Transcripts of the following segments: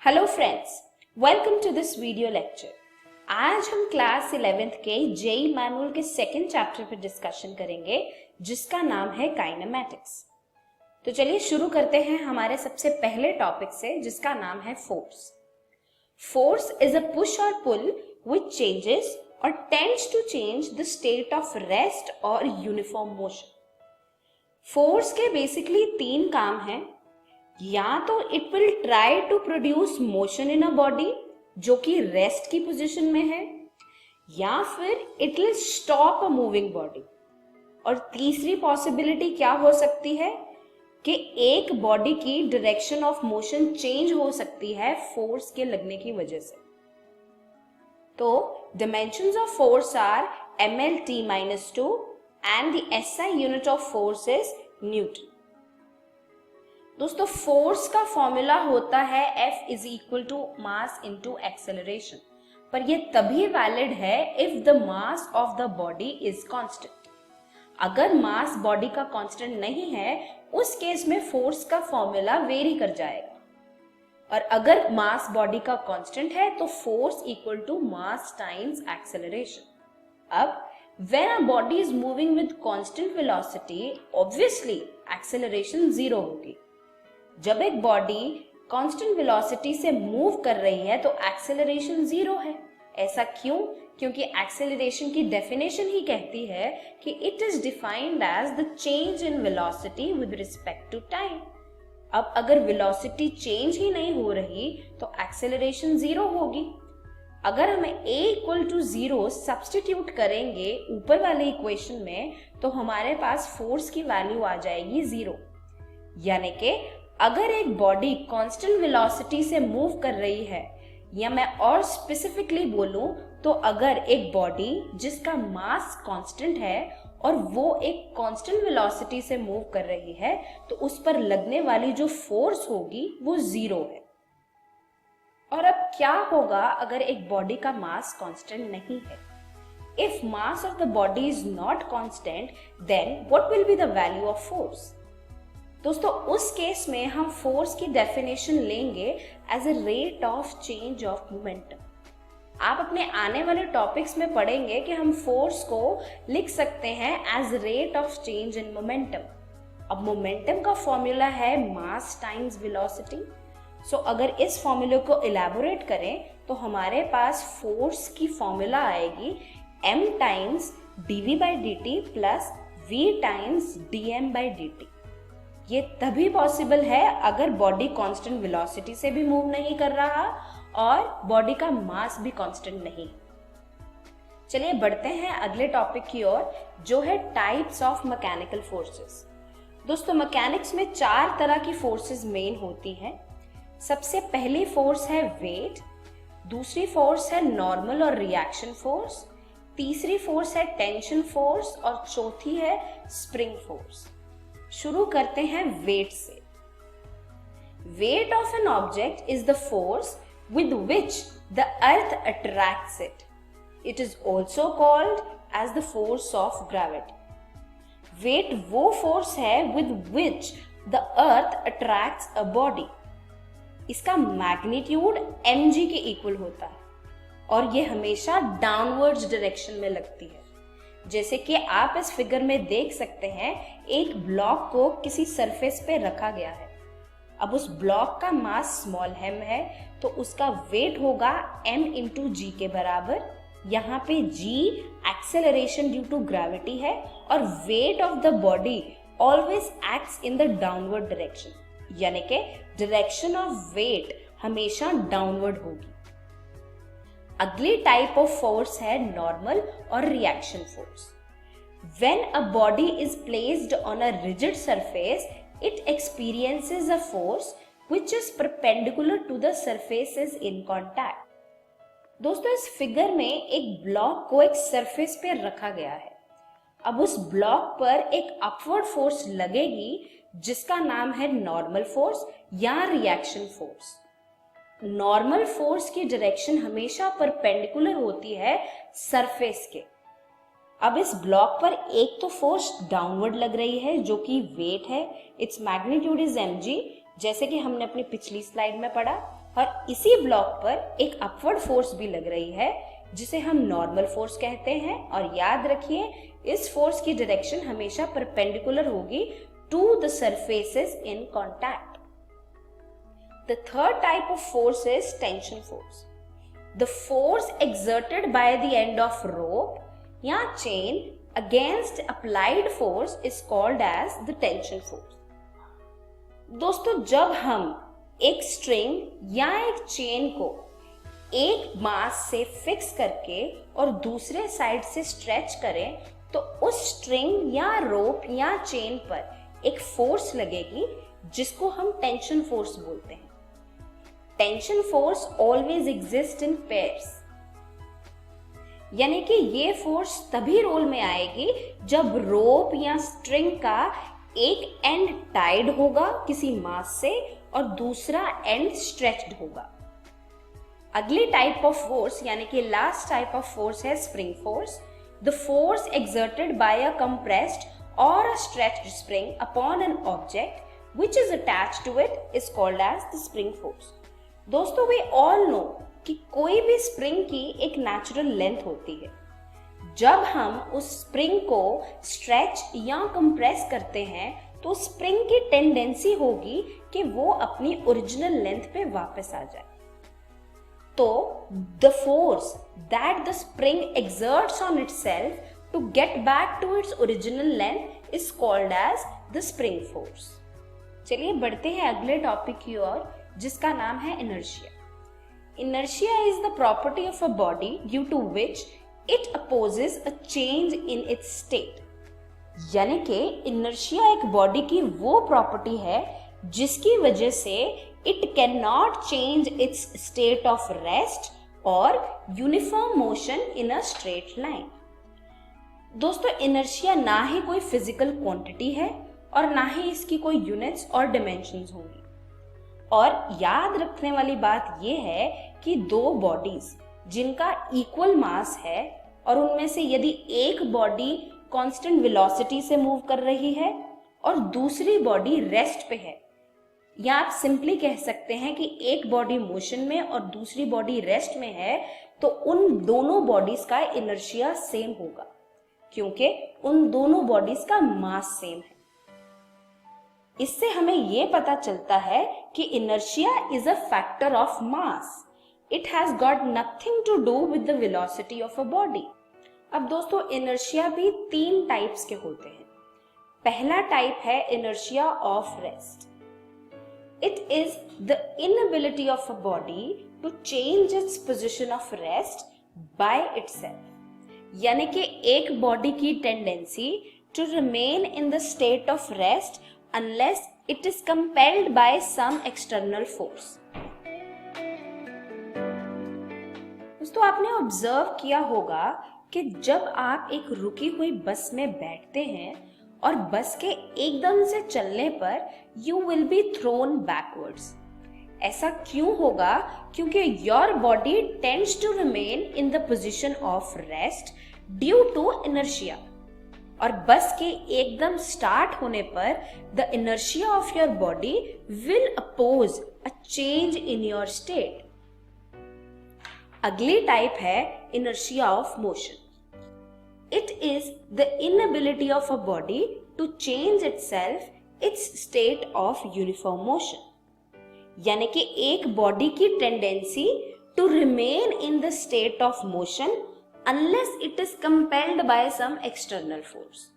Hello friends, welcome to this video lecture. आज हम class 11th के जेई मैनुअल के सेकंड चैप्टर पर डिस्कशन करेंगे जिसका नाम है काइनेमैटिक्स। तो चलिए शुरू करते हैं हमारे सबसे पहले टॉपिक से जिसका नाम है force. Force is a push और पुल व्हिच चेंजेस और tends to change the state of rest और यूनिफॉर्म मोशन। फोर्स के बेसिकली तीन काम हैं। या तो it will try to produce motion in a body जो कि रेस्ट की पोजीशन में है, या फिर it will stop a moving body. और तीसरी पॉसिबिलिटी क्या हो सकती है कि एक बॉडी की डायरेक्शन ऑफ मोशन चेंज हो सकती है फोर्स के लगने की वजह से। तो dimensions of force are mlt-2 and the SI unit of force is Newton। दोस्तों फोर्स का फॉर्मूला होता है F is equal to mass into acceleration, पर यह तभी वैलिड है if the mass of the body is constant. अगर mass body का कांस्टेंट नहीं है उस केस में फोर्स का फॉर्मूला वेरी कर जाएगा, और अगर मास बॉडी का कांस्टेंट है तो force equal to mass times acceleration. अब when a body is moving with constant velocity obviously acceleration zero होगी। जब एक बॉडी कांस्टेंट वेलोसिटी से मूव कर रही है तो एक्सेलरेशन जीरो है। ऐसा क्यों? क्योंकि एक्सेलरेशन की डेफिनेशन ही कहती है कि it is defined as the change in velocity with respect to time. अब अगर वेलोसिटी चेंज ही नहीं हो रही तो एक्सेलरेशन जीरो होगी। अगर हमें a इक्वल टू 0 सब्स्टिट्यूट करेंगे ऊपर वाले इक्वेशन में तो हमारे पास फोर्स की वैल्यू आ जाएगी 0। यानी कि अगर एक बॉडी कांस्टेंट वेलोसिटी से मूव कर रही है, या मैं और स्पेसिफिकली बोलूं तो अगर एक बॉडी जिसका मास कांस्टेंट है और वो एक कांस्टेंट वेलोसिटी से मूव कर रही है तो उस पर लगने वाली जो फोर्स होगी वो 0 है। और अब क्या होगा अगर एक बॉडी का मास कांस्टेंट नहीं है? If mass of the body is not constant then what will be the value of force? दोस्तों उस केस में हम फोर्स की डेफिनेशन लेंगे as a rate of change of momentum. आप अपने आने वाले टॉपिक्स में पढ़ेंगे कि हम फोर्स को लिख सकते हैं as rate of change in momentum. अब मोमेंटम का फॉर्मूला है मास टाइम्स वेलोसिटी। सो अगर इस फॉर्मूले को इलैबोरेट करें तो हमारे पास फोर्स की फॉर्मूला आएगी m times dv/dt plus v times dm/dt। ये तभी पॉसिबल है अगर बॉडी कांस्टेंट वेलोसिटी से भी मूव नहीं कर रहा और बॉडी का मास भी कांस्टेंट नहीं। चलिए बढ़ते हैं अगले टॉपिक की ओर जो है टाइप्स ऑफ मैकेनिकल फोर्सेस। दोस्तों मैकेनिक्स में 4 तरह की फोर्सेस मेन होती हैं। सबसे पहली फोर्स है वेट, दूसरी फोर्स है नॉर्मल और रिएक्शन फोर्स, तीसरी फोर्स है टेंशन फोर्स और चौथी है स्प्रिंग फोर्स। शुरू करते हैं वेट से। Weight of an object is the force with which the earth attracts it. It is also called as the force of gravity. Weight वो फोर्स है with which the earth attracts a body. इसका magnitude mg के equal होता है और ये हमेशा downwards direction में लगती है। जैसे कि आप इस फिगर में देख सकते हैं, एक ब्लॉक को किसी सरफेस पे रखा गया है। अब उस ब्लॉक का मास स्मॉल m है तो उसका वेट होगा m इंटू g के बराबर। यहाँ पे g acceleration due to gravity है और weight of the body always acts in the downward direction, यानी कि डायरेक्शन ऑफ वेट हमेशा डाउनवर्ड होगी। अगली टाइप ऑफ फोर्स है नॉर्मल और reaction force. When a body is placed on a rigid surface it experiences a force which is perpendicular to the surfaces in contact. दोस्तों इस figure में एक block को एक सरफेस पे रखा गया है। अब उस ब्लॉक पर एक अपवर्ड फोर्स लगेगी जिसका नाम है नॉर्मल फोर्स या रिएक्शन फोर्स। नॉर्मल फोर्स की डायरेक्शन हमेशा परपेंडिकुलर होती है सरफेस के। अब इस ब्लॉक पर एक तो फोर्स डाउनवर्ड लग रही है जो कि वेट है, इट्स मैग्नीट्यूड इज mg, जैसे कि हमने अपनी पिछली स्लाइड में पढ़ा, और इसी ब्लॉक पर एक अपवर्ड फोर्स भी लग रही है जिसे हम नॉर्मल फोर्स कहते हैं। और याद रखिए, इस फोर्स की डायरेक्शन हमेशा परपेंडिकुलर होगी to the surfaces in contact. The third type of force is tension force. The force exerted by the end of rope या chain against applied force is called as the tension force। दोस्तों, जब हम एक string या एक chain को एक मास से फिक्स करके और दूसरे साइड से स्ट्रेच करें तो उस स्ट्रिंग या रोप या चेन पर एक फोर्स लगेगी जिसको हम टेंशन फोर्स बोलते हैं। Tension force always exist in pairs, यानी कि ये फोर्स तभी रोल में आएगी जब रोप या स्ट्रिंग का एक एंड टाइड होगा किसी मास से और दूसरा एंड स्ट्रेच्ड होगा। अगली टाइप ऑफ फोर्स यानी कि लास्ट टाइप ऑफ फोर्स है spring force. The force exerted by a compressed or a stretched spring upon an object which is attached to it is called as the spring force। दोस्तों, we all know कि कोई भी spring की एक natural length होती है। जब हम उस स्प्रिंग को स्ट्रेच या कंप्रेस करते हैं तो स्प्रिंग की टेंडेंसी होगी कि वो अपनी ओरिजिनल लेंथ पे वापस आ जाए। तो the force that the spring exerts on itself to get back to its original length is called as the spring force। चलिए बढ़ते हैं अगले टॉपिक की ओर, जिसका नाम है inertia. Inertia is the property of a body due to which it opposes a change in its state। यानी कि inertia एक बॉडी की वो प्रॉपर्टी है जिसकी वजह से it cannot change its state of rest or uniform motion in a straight line। दोस्तों, inertia ना ही कोई फिजिकल क्वांटिटी है और ना ही इसकी कोई यूनिट्स और डिमेंशंस होंगी। और याद रखने वाली बात यह है कि दो बॉडीज जिनका इक्वल मास है और उनमें से यदि एक बॉडी कांस्टेंट वेलोसिटी से मूव कर रही है और दूसरी बॉडी रेस्ट पे है, या आप सिंपली कह सकते हैं कि एक बॉडी मोशन में और दूसरी बॉडी रेस्ट में है, तो उन दोनों बॉडीज का इनर्शिया सेम होगा क्योंकि उन दोनों बॉडीज का मास सेम है। इससे हमें यह पता चलता है कि inertia is a factor of mass. It has got nothing to do with the velocity of a body. अब दोस्तों, इनर्शिया भी तीन टाइप्स के होते हैं। पहला टाइप है inertia of rest. It is the inability of a body to change its position of rest by itself। यानी कि एक बॉडी की tendency to remain in the state of rest unless it is compelled by some external force। दोस्तों, आपने observe किया होगा कि जब आप एक रुकी हुई बस में बैठते हैं और बस के एकदम से चलने पर you will be thrown backwards. ऐसा क्यों होगा? क्योंकि your body tends to remain in the position of rest due to inertia. और बस के एकदम स्टार्ट होने पर the inertia of your body will oppose a change in your state. अगली टाइप है inertia of motion. It is the inability of a body to change itself, its state of uniform motion। यानी कि एक body की tendency to remain in the state of motion unless it is compelled by some external force।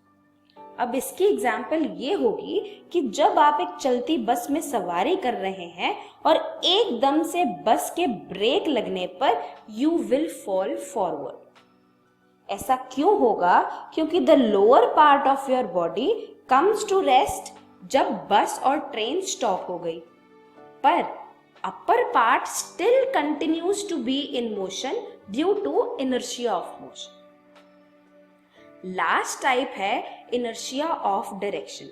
अब इसकी example ये होगी कि जब आप एक चलती बस में सवारी कर रहे हैं और एकदम से बस के ब्रेक लगने पर यू विल फॉल फॉरवर्ड। ऐसा क्यों होगा? क्योंकि the lower part of your body comes to rest जब बस और ट्रेन स्टॉप हो गई, पर upper part still continues to be in motion due to inertia of motion. Last type है inertia of direction.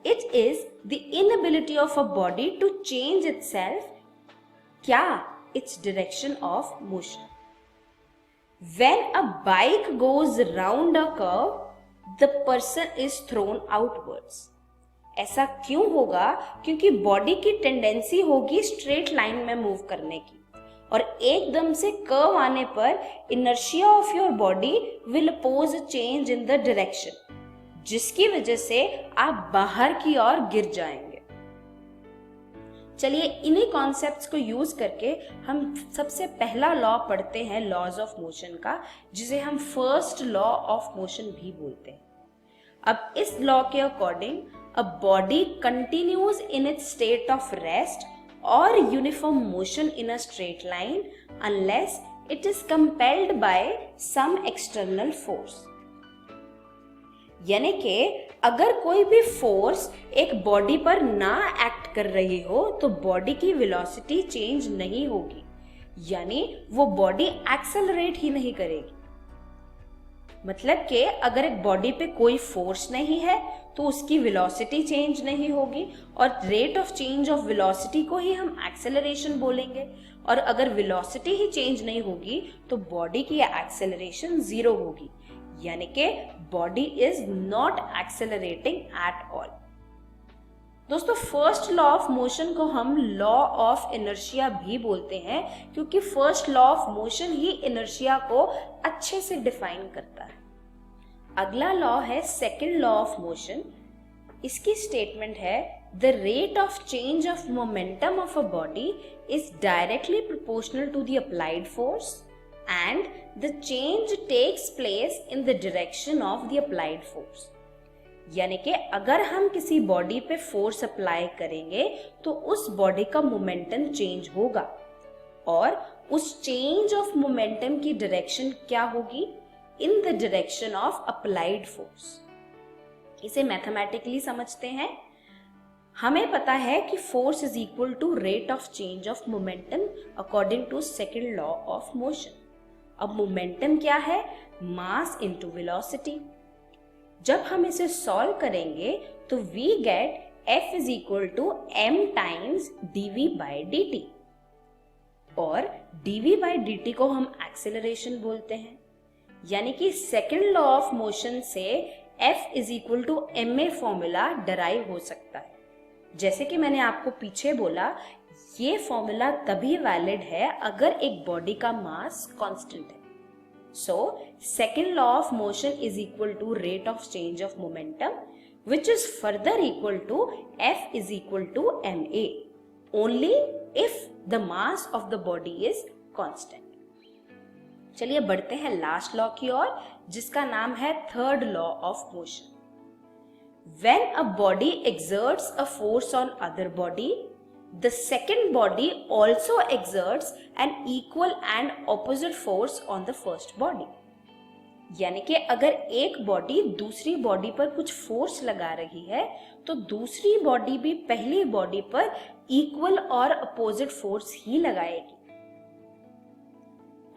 It is the inability of a body to change itself, क्या? Its direction of motion. When a bike goes round a curve, the person is thrown outwards। ऐसा क्यों होगा? क्योंकि body की tendency होगी straight line में move करने की, और एकदम से कर्व आने पर inertia of your body will oppose a change in the direction, जिसकी वजह से आप बाहर की ओर गिर जाएंगे। चलिए इन्हीं कॉन्सेप्ट्स को यूज करके हम सबसे पहला लॉ पढ़ते हैं लॉज ऑफ मोशन का, जिसे हम फर्स्ट लॉ ऑफ मोशन भी बोलते हैं। अब इस लॉ के according a body continues in its state of rest और uniform motion in a straight line unless it is compelled by some external force. यानी कि अगर कोई भी फोर्स एक बॉडी पर ना एक्ट कर रही हो तो बॉडी की वेलोसिटी चेंज नहीं होगी, यानी वो बॉडी एक्सेलरेट ही नहीं करेगी। मतलब कि अगर एक बॉडी पे कोई फोर्स नहीं है तो उसकी वेलोसिटी चेंज नहीं होगी, और rate of change of velocity को ही हम एक्सेलरेशन बोलेंगे। और अगर वेलोसिटी ही चेंज नहीं होगी तो बॉडी की एक्सेलरेशन जीरो होगी, यानी कि body is not accelerating at all. दोस्तों फर्स्ट लॉ ऑफ मोशन को हम लॉ ऑफ इनर्शिया भी बोलते हैं, क्योंकि फर्स्ट लॉ ऑफ मोशन ही इनर्शिया को अच्छे से डिफाइन करता है। अगला लॉ है सेकंड लॉ ऑफ मोशन। इसकी स्टेटमेंट है the rate of change of momentum of a body is directly proportional to the applied force and the change takes place in the direction of the applied force। यानी कि अगर हम किसी body पे force apply करेंगे तो उस body का मोमेंटम चेंज होगा, और उस चेंज ऑफ मोमेंटम की डायरेक्शन क्या होगी? In the direction of applied force. इसे मैथमेटिकली समझते हैं। हमें पता है कि force is equal to rate of change of momentum according to second law of motion. अब मोमेंटम क्या है? Mass into velocity. जब हम इसे सॉल्व करेंगे तो we get F is equal to m times dv by dt, और dv by dt को हम एक्सेलरेशन बोलते हैं। यानी कि सेकेंड लॉ ऑफ मोशन से F is equal to ma formula derive हो सकता है। जैसे कि मैंने आपको पीछे बोला, ये फॉर्मूला तभी वैलिड है अगर एक बॉडी का मास कांस्टेंट है। So second law of motion is equal to rate of change of momentum which is further equal to F is equal to ma only if the mass of the body is constant. चलिए बढ़ते हैं last law की ओर, जिसका नाम है third law of motion. When a body exerts a force on other body, the second body also exerts an equal and opposite force on the first body। यानी कि अगर एक बॉडी दूसरी बॉडी पर कुछ फोर्स लगा रही है तो दूसरी बॉडी भी पहली बॉडी पर इक्वल और अपोजिट फोर्स ही लगाएगी।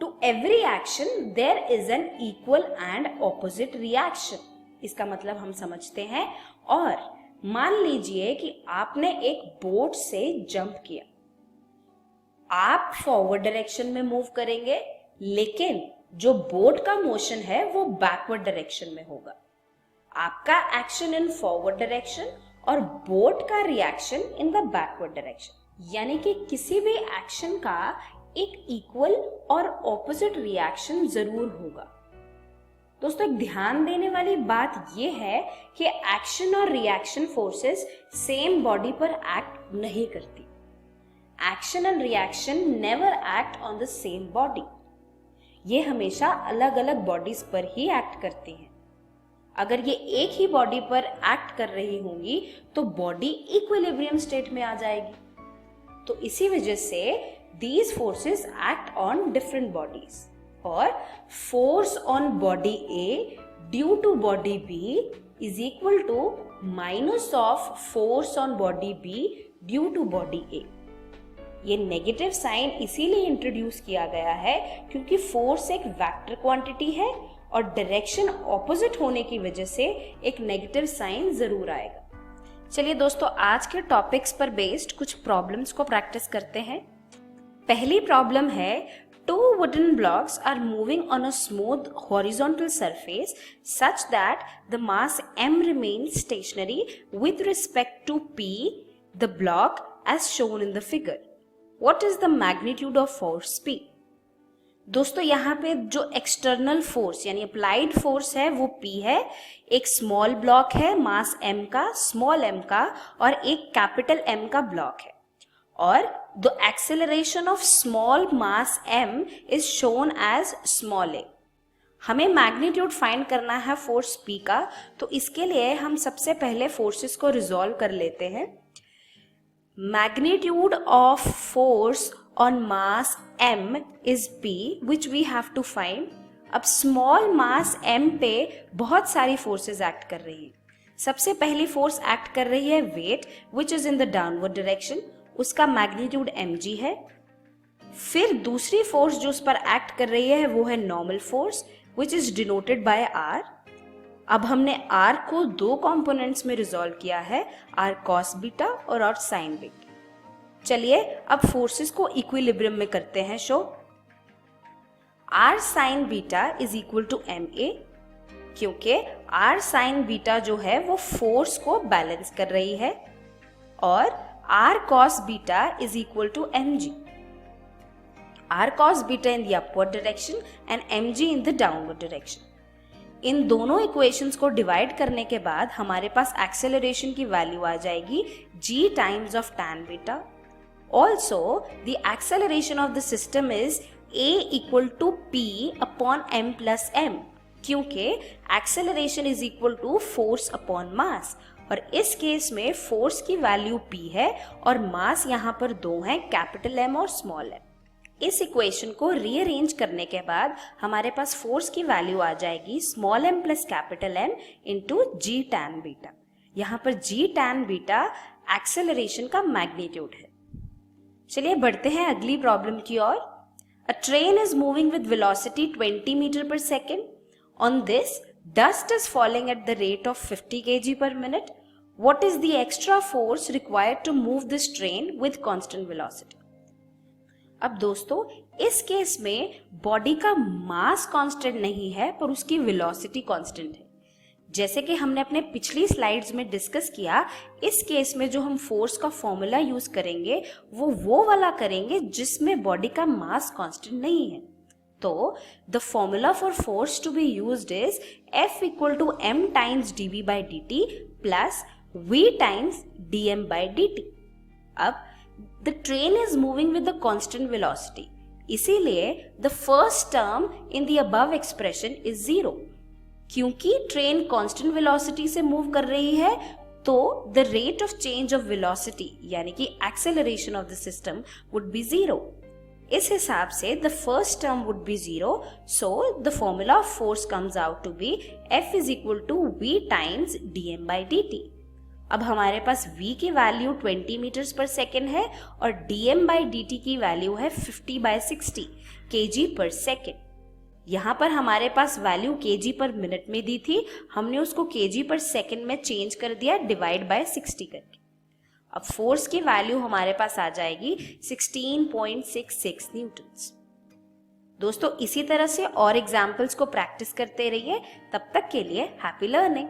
To every action there is an equal and opposite reaction. इसका मतलब हम समझते हैं। और मान लीजिए कि आपने एक बोट से जंप किया, आप फॉरवर्ड डायरेक्शन में मूव करेंगे, लेकिन जो बोट का मोशन है वो बैकवर्ड डायरेक्शन में होगा। आपका एक्शन इन फॉरवर्ड डायरेक्शन और बोट का reaction in the backward direction. यानी कि किसी भी एक्शन का एक इक्वल और ऑपोजिट रिएक्शन जरूर होगा। दोस्तों एक ध्यान देने वाली बात यह है कि एक्शन और रिएक्शन फोर्सेस सेम बॉडी पर एक्ट नहीं करती। Action and reaction never act on the same body. ये हमेशा अलग अलग बॉडीज पर ही एक्ट करती हैं। अगर ये एक ही बॉडी पर एक्ट कर रही होंगी तो बॉडी इक्विलिब्रियम स्टेट में आ जाएगी। तो इसी वजह से these forces act on different bodies, और force on body A due to body B is equal to minus of force on body B due to body A। ये नेगेटिव साइन इसीलिए introduce किया गया है क्योंकि फोर्स एक vector quantity है और डायरेक्शन ऑपोजिट होने की वजह से एक नेगेटिव साइन जरूर आएगा। चलिए दोस्तों आज के टॉपिक्स पर बेस्ड कुछ प्रॉब्लम्स को प्रैक्टिस करते हैं। पहली प्रॉब्लम है Two wooden blocks are moving on a smooth horizontal surface such that the mass m remains stationary with respect to p, the block, as shown in the figure. What is the magnitude of force P? दोस्तों यहाँ पे जो external force यानी applied force है वो P है, एक small block है मास m का, स्मॉल m का, और एक कैपिटल M का ब्लॉक है, और the acceleration of small mass m is shown as small a. हमें मैग्नीट्यूड फाइंड करना है फोर्स P का, तो इसके लिए हम सबसे पहले फोर्सेस को रिजॉल्व कर लेते हैं. Magnitude of force on mass m is P, which we have to find. अब स्मॉल मास m पे बहुत सारी फोर्सेस एक्ट कर रही है. सबसे पहली फोर्स एक्ट कर रही है weight, which is in the downward direction. उसका मैग्नीट्यूड mg है. फिर दूसरी फोर्स जो उस पर एक्ट कर रही है वो है normal force, which is denoted by r. अब हमने r को दो कंपोनेंट्स में रिजॉल्व किया है, r cos बीटा और r sin बीटा. चलिए अब फोर्सेस को इक्विलिब्रियम में करते हैं show. r sin beta is equal to ma, क्योंकि r sin बीटा जो है वो फोर्स को बैलेंस कर रही है, और r cos beta is equal to mg. r cos beta in the upward direction and mg in the downward direction. इन दोनों इक्वेशंस को डिवाइड करने के बाद हमारे पास एक्सेलरेशन की वैल्यू आ जाएगी g times of tan beta. Also, the acceleration of the system is a equal to p upon m plus m, क्योंकि acceleration is equal to force upon mass, और इस केस में फोर्स की value P है और मास यहाँ पर दो हैं, कैपिटल M और स्मॉल m. इस इक्वेशन को रीअरेंज करने के बाद हमारे पास फोर्स की वैल्यू आ जाएगी small m plus capital M into G tan beta. यहाँ पर जी टैन बीटा एक्सेलरेशन का मैग्नीट्यूड है. चलिए बढ़ते हैं अगली प्रॉब्लम की ओर. A train is moving with velocity 20 metre per second. On this dust is falling at the rate of 50 kg per minute. What is the extra force required to move this train with constant velocity? अब दोस्तों इस case में body का mass constant नहीं है पर उसकी velocity constant है. जैसे कि हमने अपने पिछली स्लाइड्स में डिस्कस किया, इस केस में जो हम फोर्स का फॉर्मूला यूज करेंगे वो वाला करेंगे जिसमें बॉडी का मास कांस्टेंट नहीं है. तो the formula for force to be used is F equal to m times dv by dt plus v times dm by dt. अब the train is moving with the constant velocity, इसीलिए the first term in the above expression is 0. क्योंकि train constant velocity से move कर रही है तो the rate of change of velocity यानी कि acceleration of the system would be 0. इस हिसाब से the first term would be 0, so the formula of force comes out to be F is equal to V times dm by dt. अब हमारे पास V की value 20 metres पर second है और dm by dt की वैल्यू है 50 by 60 kg पर second. यहाँ पर हमारे पास वैल्यू kg पर मिनट में दी थी, हमने उसको kg पर सेकेंड में चेंज कर दिया डिवाइड बाय 60 करके. अब फोर्स की वैल्यू हमारे पास आ जाएगी 16.66 न्यूटन्स. दोस्तों इसी तरह से और एग्जाम्पल्स को प्रैक्टिस करते रहिए. तब तक के लिए हैप्पी लर्निंग.